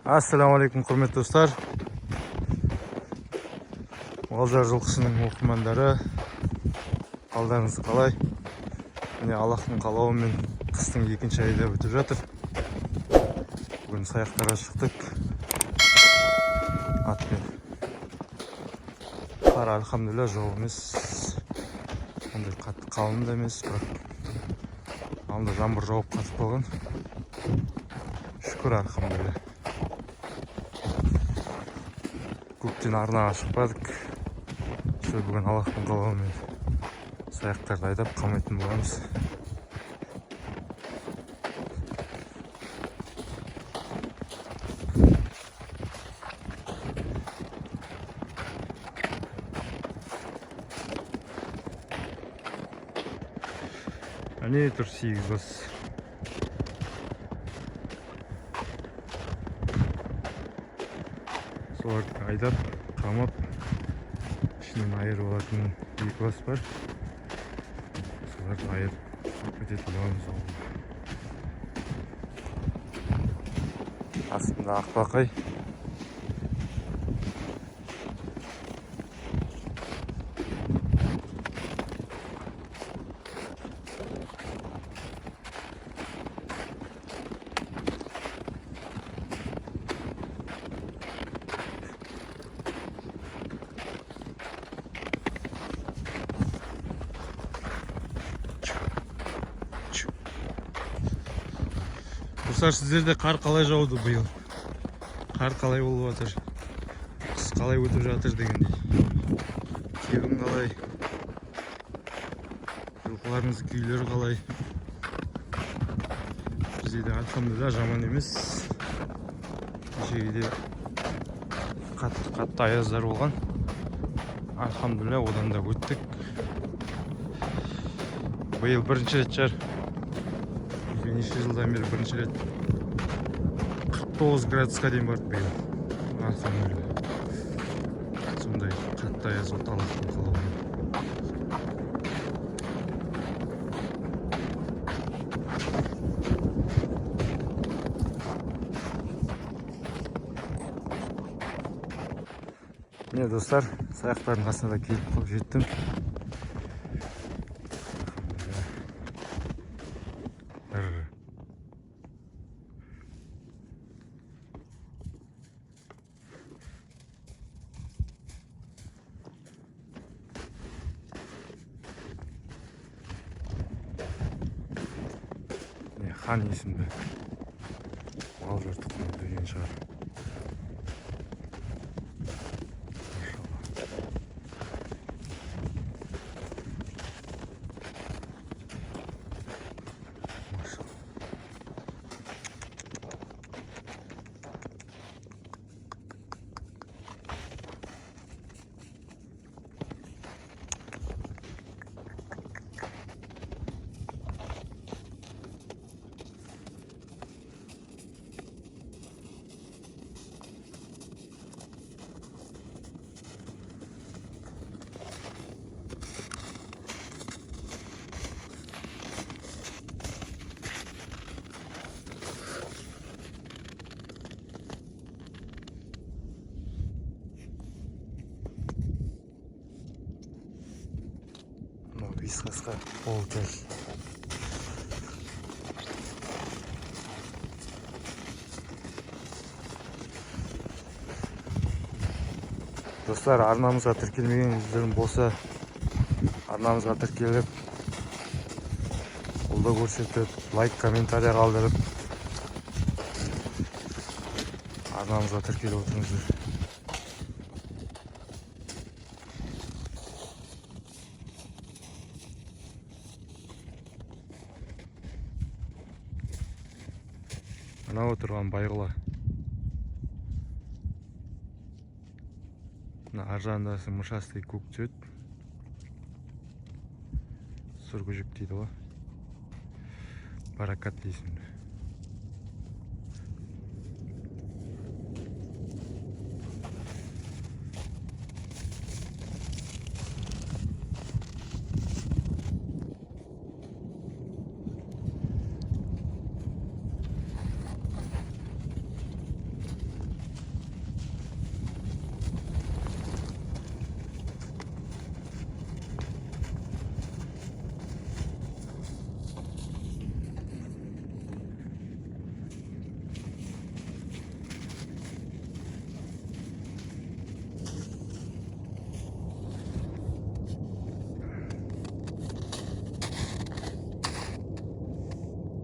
Ассалаумағалейкум, құрметті достар. Мұғалжар жылқысының оқырмандары, қалдарыңыз қалай? Міне Аллахтың қалауымен қыстың екінші айы да өтіп жатыр. Бүгін саяқтарға шықтық. Атпен. Қар альхамдулилля жоқ емес. Ондай қатты қалың да емес, бірақ алдында жаңбыр жауып қатып қалған. Шүкір альхамдулилля. Көптен арнаға шықпадық. Бүгін Аллахтың қалауымен саяқтарды айдап қалмайтын боламыз. Әне тұр 8 бас. Соларды айдап, қамап, ішінен айырып алатын 2 бас бар. Соларды айырып өтетін боламыз. Астында ақбақай. Достар, сіздерде қар қалай жауды биыл? Қар қалай болып жатыр? Қыс қалай өтіп жатыр дегендей. Кебін қалай? Жылқыларыңыздың күйлері қалай? Бізде де альхамдулилля жаман емес. Кешегіде қатты аяздар болған. Альхамдулилля одан да өттік. Биыл бірінші рет шығар. Неше жылдан бері бірінші рет 49 градусқа дейін барды биыл. Сондай қатты аяз болды Аллахтың қалауымен. Міне достар, саяқтардың қасына да келіп жеттім. Хан есімді Мұғалжар тұқымы деген шығар. Вискасқа пол кел. Достар, арнамызға тіркелмегендерің болса, арнамызға тіркеліп, қолдау көрсетіп, лайк, комментария қалдырып, арнамызға тіркеліп отырыңыздар. Мына отырған байғұла. Аржандасы мұшасты көк түсет. Сүргүжік дейді ғой. Баракат дейсің.